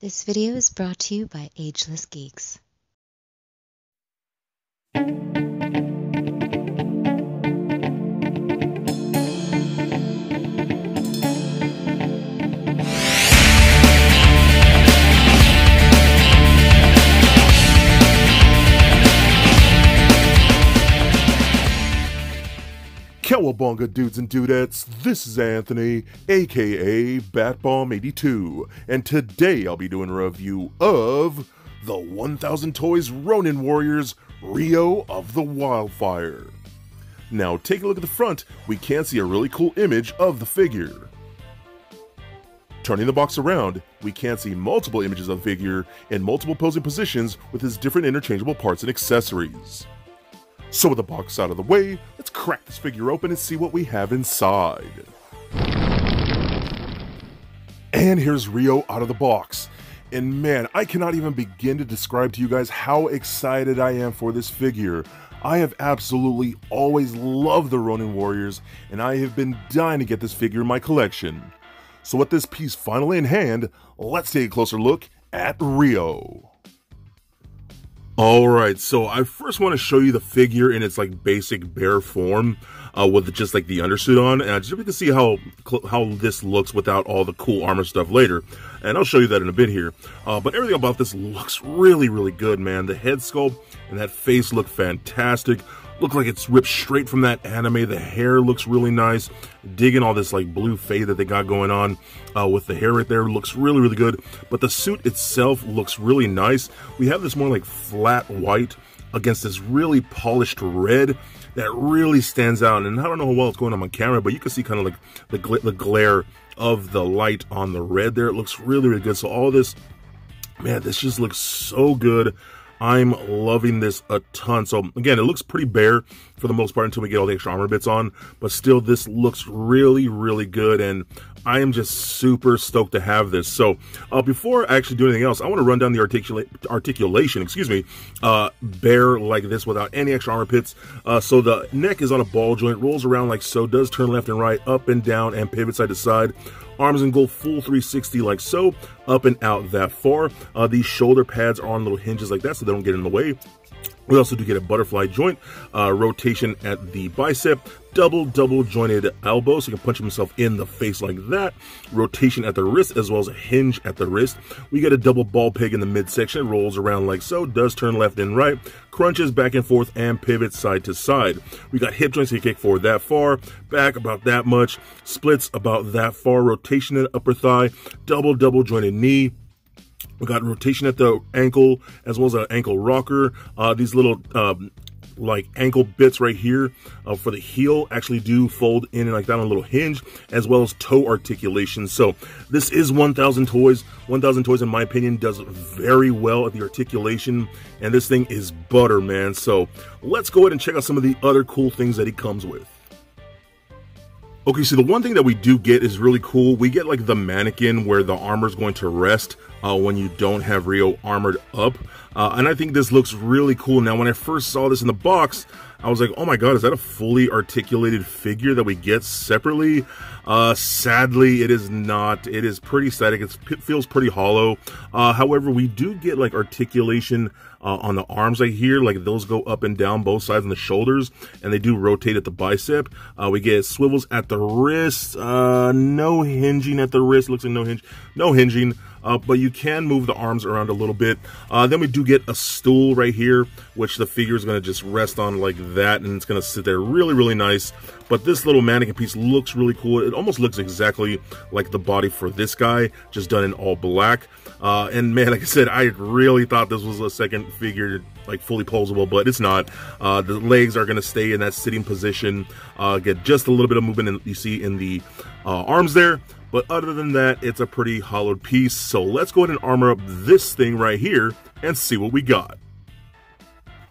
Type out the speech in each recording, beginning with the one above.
This video is brought to you by Ageless Geeks. Cowabunga dudes and dudettes, this is Anthony, aka BatBomb82, and today I'll be doing a review of the 1000 Toys Ronin Warriors Ryo of the Wildfire. Now take a look at the front, we can see a really cool image of the figure. Turning the box around, we can see multiple images of the figure in multiple posing positions with his different interchangeable parts and accessories. So with the box out of the way, let's crack this figure open and see what we have inside. And here's Ryo out of the box. And man, I cannot even begin to describe to you guys how excited I am for this figure. I have absolutely always loved the Ronin Warriors, and I have been dying to get this figure in my collection. So with this piece finally in hand, let's take a closer look at Ryo. Alright, so I first want to show you the figure in its like basic bare form with just like the undersuit on, and just so we can see how this looks without all the cool armor stuff later, and I'll show you that in a bit here. But everything about this looks really good, man. The head sculpt and that face look fantastic. Look like it's ripped straight from that anime. The hair looks really nice. Digging all this like blue fade that they got going on with the hair right there. Looks really good. But the suit itself looks really nice. We have this more like flat white against this really polished red that really stands out. And I don't know how well it's going on camera, but you can see kind of like the glare of the light on the red there. It looks really good. So all this, man, this just looks so good. I'm loving this a ton. So again, it looks pretty bare for the most part until we get all the extra armor bits on, but still this looks really good, and I am just super stoked to have this. So before I actually do anything else, I want to run down the articulation, bare like this without any extra armor bits. So the neck is on a ball joint, rolls around like so, does turn left and right, up and down, and pivot side to side. Arms and go full 360 like so, up and out that far. These shoulder pads are on little hinges like that so they don't get in the way. We also do get a butterfly joint, rotation at the bicep, double jointed elbow, so he can punch himself in the face like that. Rotation at the wrist, as well as a hinge at the wrist. We get a double ball peg in the midsection, rolls around like so, does turn left and right, crunches back and forth, and pivots side to side. We got hip joints, so you kick forward that far, back about that much, splits about that far, rotation at upper thigh, double jointed knee. We got rotation at the ankle, as well as an ankle rocker. These little like ankle bits right here for the heel actually do fold in and like that on a little hinge, as well as toe articulation. So this is 1000 Toys. 1000 Toys, in my opinion, does very well at the articulation, and this thing is butter, man. So let's go ahead and check out some of the other cool things that he comes with. Okay, so the one thing that we do get is really cool. We get like the mannequin where the armor is going to rest when you don't have Ryo armored up. And I think this looks really cool. Now, when I first saw this in the box, I was like, oh my god, is that a fully articulated figure that we get separately? Sadly, it is not. It is pretty static. It feels pretty hollow. However, we do get like articulation on the arms right here. Like those go up and down both sides on the shoulders, and they do rotate at the bicep. We get swivels at the wrist. No hinging at the wrist. Looks like no hinging. But you can move the arms around a little bit. Then we do get a stool right here, which the figure is going to just rest on like that, and it's going to sit there really nice. But this little mannequin piece looks really cool. It almost looks exactly like the body for this guy, just done in all black. And man, like I said, I really thought this was a second figure, like fully posable, but it's not. The legs are going to stay in that sitting position. Get just a little bit of movement you see in the arms there. But other than that, it's a pretty hollowed piece. So let's go ahead and armor up this thing right here and see what we got.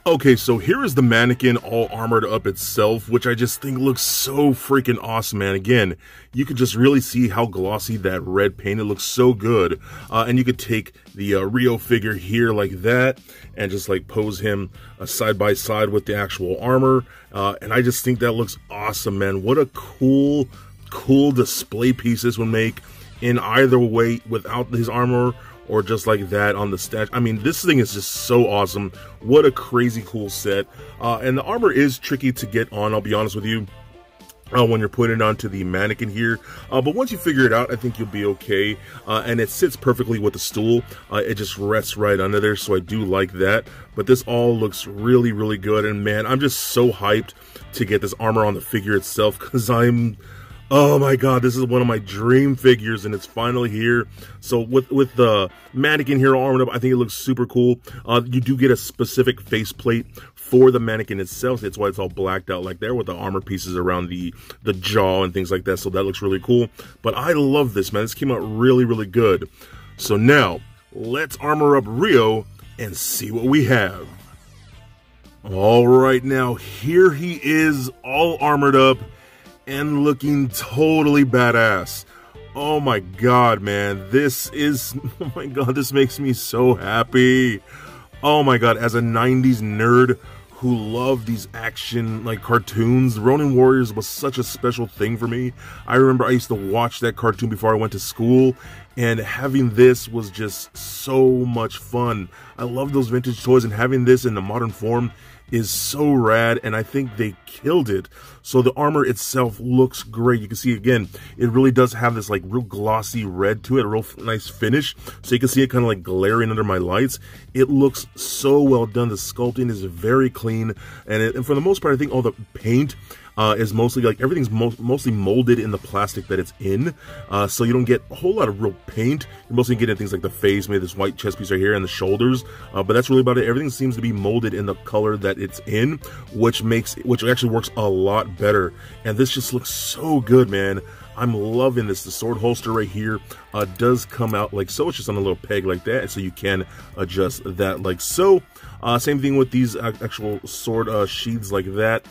Okay, so here is the mannequin all armored up itself, which I just think looks so freaking awesome, man. Again, you could just really see how glossy that red paint, it looks so good. And you could take the Ryo figure here like that and just like pose him side by side with the actual armor. And I just think that looks awesome, man. What a cool display piece this would make in either way, without his armor or just like that on the statue. I mean, this thing is just so awesome. What a crazy cool set. And the armor is tricky to get on, I'll be honest with you, when you're putting it onto the mannequin here. But once you figure it out, I think you'll be okay. And it sits perfectly with the stool. It just rests right under there, so I do like that. But this all looks really, really good. And man, I'm just so hyped to get this armor on the figure itself, because oh my god, this is one of my dream figures, and it's finally here. So with the mannequin here armored up, I think it looks super cool. You do get a specific faceplate for the mannequin itself. That's why it's all blacked out like there, with the armor pieces around the jaw and things like that. So that looks really cool. But I love this, man. This came out really, really good. So now, let's armor up Ryo and see what we have. All right, now here he is, all armored up and looking totally badass. Oh my god, man, oh my god, this makes me so happy. Oh my god, as a 90s nerd who loved these action like cartoons, Ronin Warriors was such a special thing for me. I remember I used to watch that cartoon before I went to school, and having this was just so much fun. I love those vintage toys, and having this in the modern form is so rad, and I think they killed it. So the armor itself looks great. You can see, again, it really does have this like real glossy red to it, a real nice finish. So you can see it kind of like glaring under my lights. It looks so well done. The sculpting is very clean, and for the most part, I think all the paint is mostly like everything's mostly molded in the plastic that it's in, so you don't get a whole lot of real paint. You're mostly getting things like the face, maybe this white chest piece right here, and the shoulders, but that's really about it. Everything seems to be molded in the color that it's in, which actually works a lot better. And this just looks so good, man. I'm loving this. The sword holster right here does come out like so. It's just on a little peg like that, so you can adjust that like so. Same thing with these actual sword sheaths like that.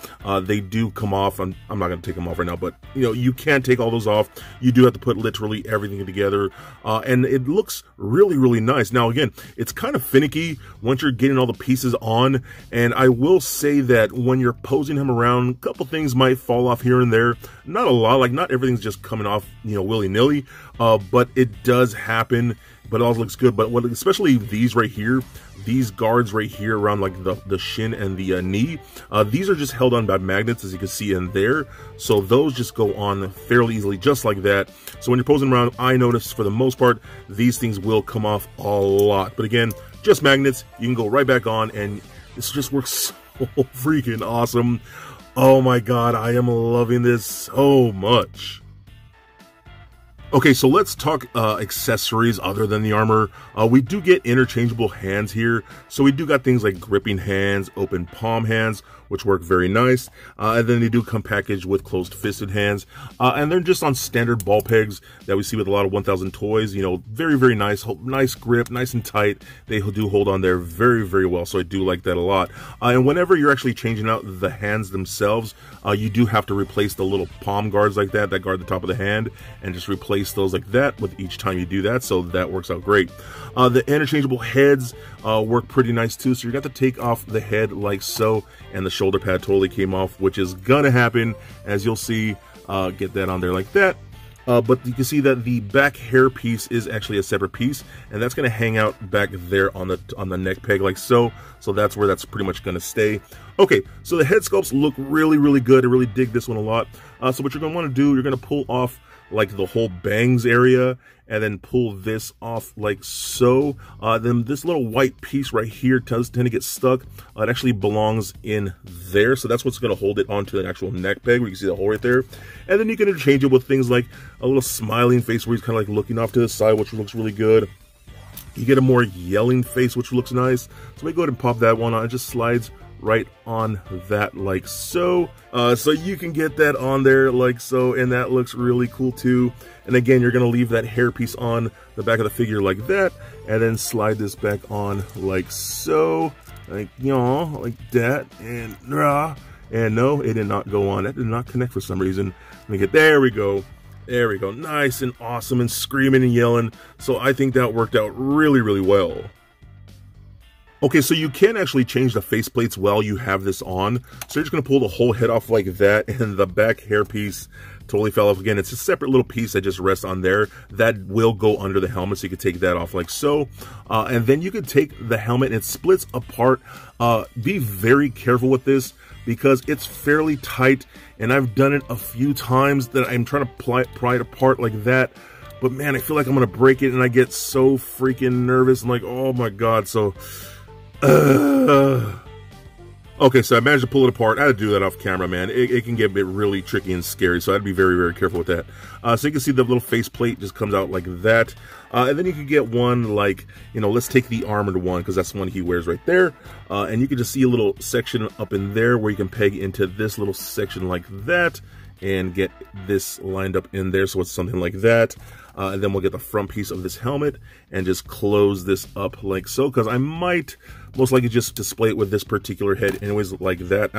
They do come off. I'm not going to take them off right now, but you know, you can take all those off. You do have to put literally everything together, and it looks really, really nice. Now, again, it's kind of finicky once you're getting all the pieces on, and I will say that when you're posing him around, a couple things might fall off here and there. Not a lot, like not everything's just coming off, you know, willy-nilly, but it does happen. But it all looks good. But especially these right here, these guards right here around like the shin and the knee, these are just held on by magnets, as you can see in there. So those just go on fairly easily, just like that. So when you're posing around, I notice for the most part, these things will come off a lot. But again, just magnets, you can go right back on, and this just works so freaking awesome. Oh my god, I am loving this so much. Okay, so let's talk accessories other than the armor. We do get interchangeable hands here. So we do got things like gripping hands, open palm hands, which work very nice. And then they do come packaged with closed-fisted hands. And they're just on standard ball pegs that we see with a lot of 1000 toys. You know, very, very nice. Nice grip, nice and tight. They do hold on there very, very well. So I do like that a lot. And whenever you're actually changing out the hands themselves, you do have to replace the little palm guards like that guard the top of the hand, and just replace those like that with each time you do that. So that works out great. The interchangeable heads work pretty nice too. So you got to take off the head like so, and the shoulder pad totally came off, which is gonna happen, as you'll see. Get that on there like that. But you can see that the back hair piece is actually a separate piece, and that's going to hang out back there on the neck peg like so. So that's where that's pretty much going to stay. Okay, so the head sculpts look really, really good. I really dig this one a lot. So what you're going to want to do, you're going to pull off like the whole bangs area, and then pull this off like so. Then this little white piece right here does tend to get stuck. It actually belongs in there, so that's what's going to hold it onto an actual neck peg, where you can see the hole right there. And then you can interchange it with things like a little smiling face, where he's kind of like looking off to the side, which looks really good. You get a more yelling face, which looks nice. So we go ahead and pop that one on. It just slides right on that like so. So you can get that on there like so, and that looks really cool too. And again, you're going to leave that hair piece on the back of the figure like that, and then slide this back on like so, like, you know, like that. And no, it did not go on. That did not connect for some reason. There we go. There we go. Nice and awesome and screaming and yelling. So I think that worked out really, really well. Okay, so you can actually change the faceplates while you have this on. So you're just going to pull the whole head off like that, and the back hairpiece totally fell off. Again, it's a separate little piece that just rests on there. That will go under the helmet, so you can take that off like so. And then you can take the helmet, and it splits apart. Be very careful with this because it's fairly tight, and I've done it a few times that I'm trying to pry it apart like that. But man, I feel like I'm going to break it, and I get so freaking nervous. I'm like, oh my God. So... Okay, so I managed to pull it apart. I had to do that off camera, man. It can get a bit really tricky and scary, so I had to be very, very careful with that. So you can see the little faceplate just comes out like that. And then you can get one like, you know, let's take the armored one, because that's the one he wears right there. And you can just see a little section up in there where you can peg into this little section like that and get this lined up in there, so it's something like that. And then we'll get the front piece of this helmet and just close this up like so, because I might most likely just display it with this particular head anyways, like that,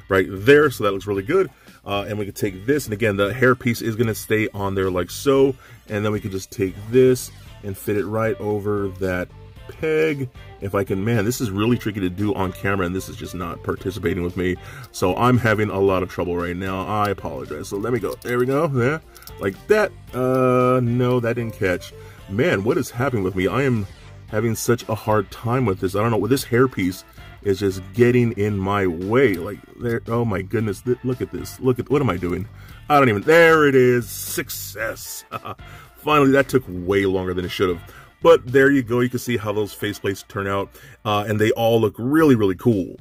right there. So that looks really good. And we can take this, and again, the hair piece is going to stay on there like so, and then we can just take this and fit it right over that peg. If I can, man, this is really tricky to do on camera, and this is just not participating with me, so I'm having a lot of trouble right now. I apologize. So let me go. There we go. Yeah, like that. No, that didn't catch. Man, what is happening with me? I am having such a hard time with this. I don't know. With this hairpiece is just getting in my way. Like there. Oh my goodness. Look at this. Look at, what am I doing? I don't even. There it is. Success. Finally, that took way longer than it should have. But there you go, you can see how those faceplates turn out, and they all look really, really cool.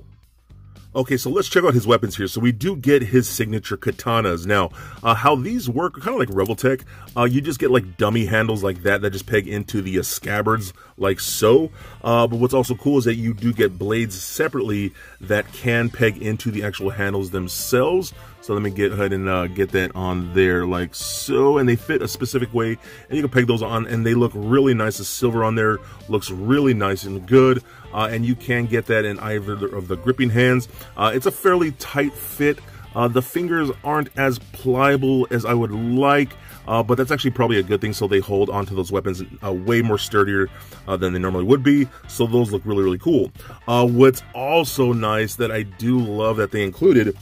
Okay, so let's check out his weapons here. So we do get his signature katanas. Now, how these work, kind of like Rebel Tech, you just get like dummy handles like that just peg into the scabbards like so. But what's also cool is that you do get blades separately that can peg into the actual handles themselves. So let me get ahead and get that on there like so, and they fit a specific way, and you can peg those on, and they look really nice. The silver on there looks really nice and good, and you can get that in either of the gripping hands. It's a fairly tight fit. The fingers aren't as pliable as I would like, but that's actually probably a good thing, so they hold onto those weapons way more sturdier than they normally would be, so those look really, really cool. What's also nice that I do love that they included,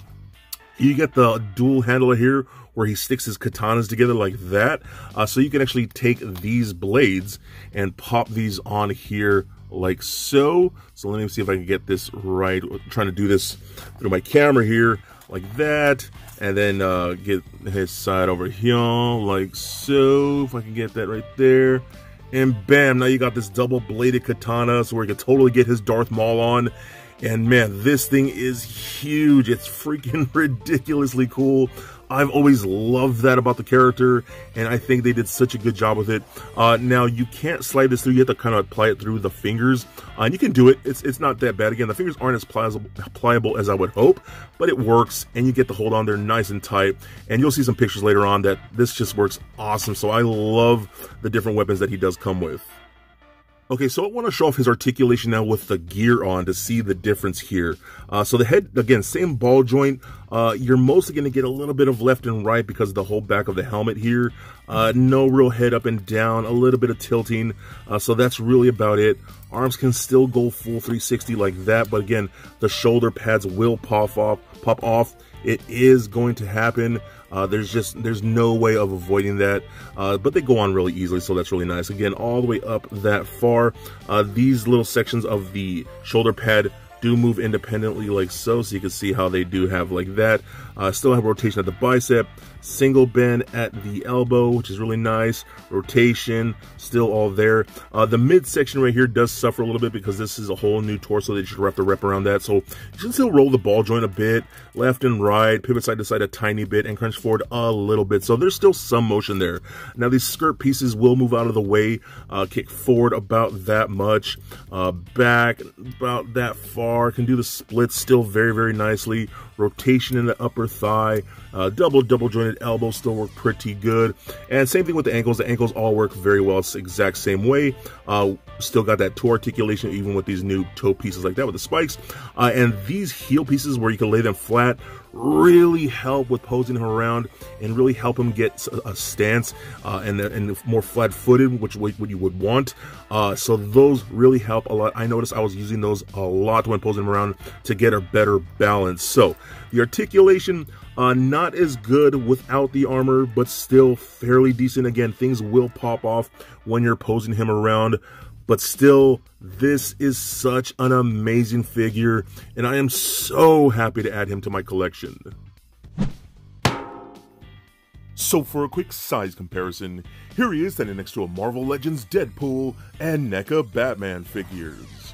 you get the dual handler here where he sticks his katanas together like that. So you can actually take these blades and pop these on here like so. So let me see if I can get this right. I'm trying to do this through my camera here like that. And then get his side over here like so. If I can get that right there. And bam, now you got this double-bladed katana, so where you can totally get his Darth Maul on. And man, this thing is huge. It's freaking ridiculously cool. I've always loved that about the character, and I think they did such a good job with it. Now, you can't slide this through. You have to kind of apply it through the fingers, and you can do it. It's not that bad. Again, the fingers aren't as pliable as I would hope, but it works, and you get to hold on there nice and tight. And you'll see some pictures later on that this just works awesome. So I love the different weapons that he does come with. Okay, so I want to show off his articulation now with the gear on to see the difference here. So the head, again, same ball joint. You're mostly going to get a little bit of left and right because of the whole back of the helmet here. No real head up and down, a little bit of tilting. So that's really about it. Arms can still go full 360 like that, but again, the shoulder pads will pop off. It is going to happen. There's no way of avoiding that, but they go on really easily, so that's really nice. Again, all the way up that far. These little sections of the shoulder pad do move independently like so you can see how they do have like that. Still have rotation at the bicep, single bend at the elbow, which is really nice. Rotation, still all there. The midsection right here does suffer a little bit because this is a whole new torso that you should have to wrap around that. So you should still roll the ball joint a bit, left and right, pivot side to side a tiny bit, and crunch forward a little bit. So there's still some motion there. Now these skirt pieces will move out of the way, kick forward about that much, back about that far, can do the splits still very, very nicely. Rotation in the upper thigh, double jointed elbows still work pretty good, and same thing with the ankles. The ankles all work very well. It's the exact same way. Still got that toe articulation even with these new toe pieces like that with the spikes, and these heel pieces where you can lay them flat really help with posing him around and really help him get a stance and more flat-footed, which what you would want. So those really help a lot. I noticed I was using those a lot when posing him around to get a better balance. So the articulation, not as good without the armor, but still fairly decent. Again, things will pop off when you're posing him around, but still, this is such an amazing figure, and I am so happy to add him to my collection. So for a quick size comparison, here he is standing next to a Marvel Legends Deadpool and NECA Batman figures.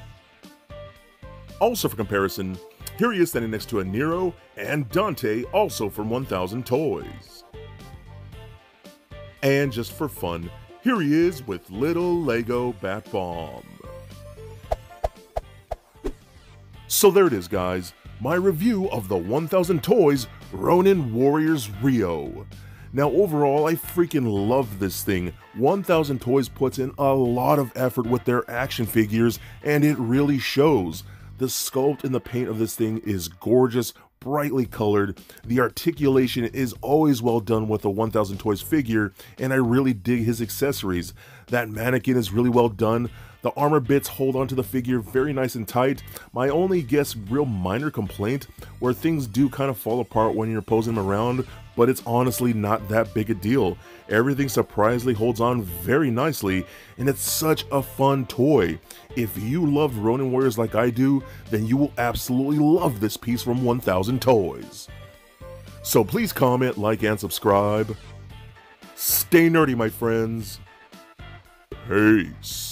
Also for comparison, here he is standing next to a Nero and Dante, also from 1000 Toys. And just for fun, here he is with little Lego Bat Bomb. So there it is, guys, my review of the 1000 Toys Ronin Warriors Ryo. Now overall, I freaking love this thing. 1000 Toys puts in a lot of effort with their action figures, and it really shows. The sculpt and the paint of this thing is gorgeous, brightly colored. The articulation is always well done with a 1000 Toys figure, and I really dig his accessories. That mannequin is really well done. The armor bits hold onto the figure very nice and tight. My only real minor complaint, where things do kind of fall apart when you're posing them around, but it's honestly not that big a deal. Everything surprisingly holds on very nicely, and it's such a fun toy. If you loved Ronin Warriors like I do, then you will absolutely love this piece from 1000 Toys. So please comment, like, and subscribe. Stay nerdy, my friends. Peace.